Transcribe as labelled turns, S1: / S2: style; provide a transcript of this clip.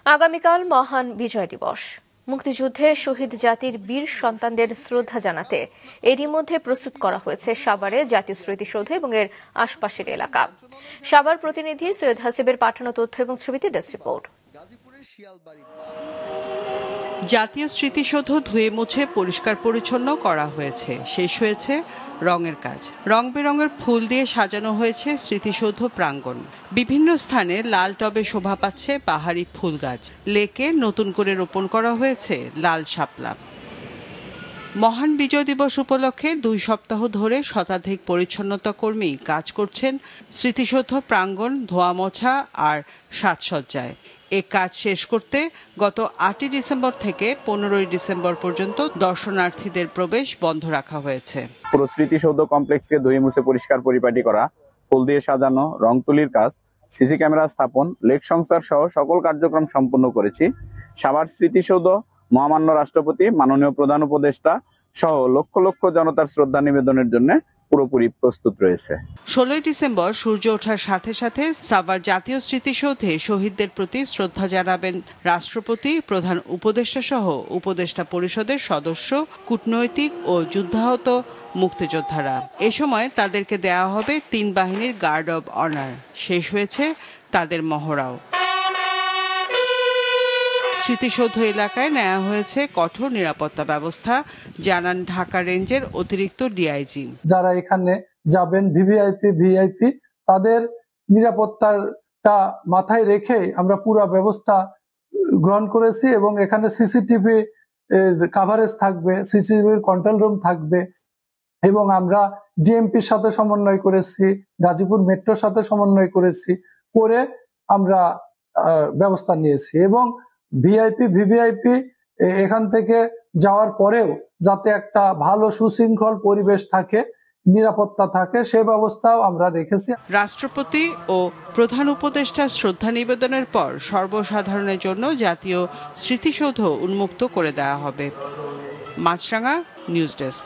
S1: আগামীকাল মহান বিজয় দিবস। মুক্তিযুদ্ধে শহীদ জাতির বীর সন্তানদের শ্রদ্ধা জানাতে এরই মধ্যে প্রস্তুত করা হয়েছে সাভারে জাতীয় স্মৃতিসৌধ এবং এর আশপাশের এলাকা। সাভার প্রতিনিধি সৈয়দ হাসিবের পাঠানো তথ্য এবং ছবিতে ডেস্ক রিপোর্ট।
S2: জাতীয় স্মৃতিসৌধ ধুয়ে মুছে পরিষ্কার পরিচ্ছন্ন করা হয়েছে। শেষ হয়েছে রঙের কাজ। রং বেরঙের ফুল দিয়ে সাজানো হয়েছে স্মৃতিসৌধ প্রাঙ্গণ। বিভিন্ন স্থানে লাল টবে শোভা পাচ্ছে পাহাড়ি ফুল গাছ। লেকে নতুন করে রোপণ করা হয়েছে লাল শাপলা। মহান বিজয় দিবস উপলক্ষে 2 সপ্তাহ ধরে শতাধিক পরিচ্ছন্নতা কর্মী কাজ করছেন স্মৃতিসৌধ প্রাঙ্গণ ধোয়া মোছা আর সাজসজ্জায়। এ কাজ শেষ করতে গত 8 ডিসেম্বর থেকে 15 ডিসেম্বর পর্যন্ত দর্শনার্থীদের প্রবেশ বন্ধ রাখা হয়েছে।
S3: পুরো স্মৃতিসৌধ কমপ্লেক্সকে ধুয়ে মুছে পরিষ্কার পরিপাটি করা, ফুল দিয়ে সাজানো, রং তুলির কাজ, সিসি ক্যামেরা স্থাপন, লেক সংস্কার সহ সকল কার্যক্রম সম্পন্ন করেছি। সাভার স্মৃতিসৌধ মহামান্য রাষ্ট্রপতি, মাননীয় প্রধান উপদেষ্টা সহ লক্ষ লক্ষ জনতার শ্রদ্ধা নিবেদনের জন্য পুরোপুরি প্রস্তুত রয়েছে।
S2: 16 ডিসেম্বর সূর্য ওঠার সাথে সাথে সাভার জাতীয় স্মৃতিসৌধে শহীদদের প্রতি শ্রদ্ধা জানাবেন রাষ্ট্রপতি, প্রধান উপদেষ্টা সহ উপদেষ্টা পরিষদের সদস্য, কূটনৈতিক ও যুদ্ধাহত মুক্তিযোদ্ধারা। এ সময় তাদেরকে দেওয়া হবে 3 বাহিনীর গার্ড অব অনার। শেষ হয়েছে তাদের মহড়াও। স্মৃতিসৌধ এলাকায় নেওয়া হয়েছে কঠোর নিরাপত্তা ব্যবস্থা, জানান ঢাকা রেঞ্জের অতিরিক্ত ডিআইজি।
S4: যারা এখানে যাবেন ভিভিআইপি তাদের নিরাপত্তাটা মাথায় রেখে আমরা পুরো ব্যবস্থা গ্রহণ করেছি এবং এখানে সিসিটিভি কভারেজ থাকবে, সিসিটিভির কন্ট্রোল রুম থাকবে এবং আমরা ডিএমপির সাথে সমন্বয় করেছি, গাজীপুর মেট্রোর সাথে সমন্বয় করে আমরা ব্যবস্থা নিয়েছি এবং ভিভিআইপি এখান থেকে যাওয়ার পরেও যাতে একটা ভালো সুশৃঙ্খল পরিবেশ থাকে, নিরাপত্তা থাকে, সে ব্যবস্থাও আমরা রেখেছি।
S2: রাষ্ট্রপতি ও প্রধান উপদেষ্টা শ্রদ্ধা নিবেদনের পর সর্বসাধারণের জন্য জাতীয় স্মৃতিসৌধ উন্মুক্ত করে দেওয়া হবে। মাছরাঙা নিউজ ডেস্ক।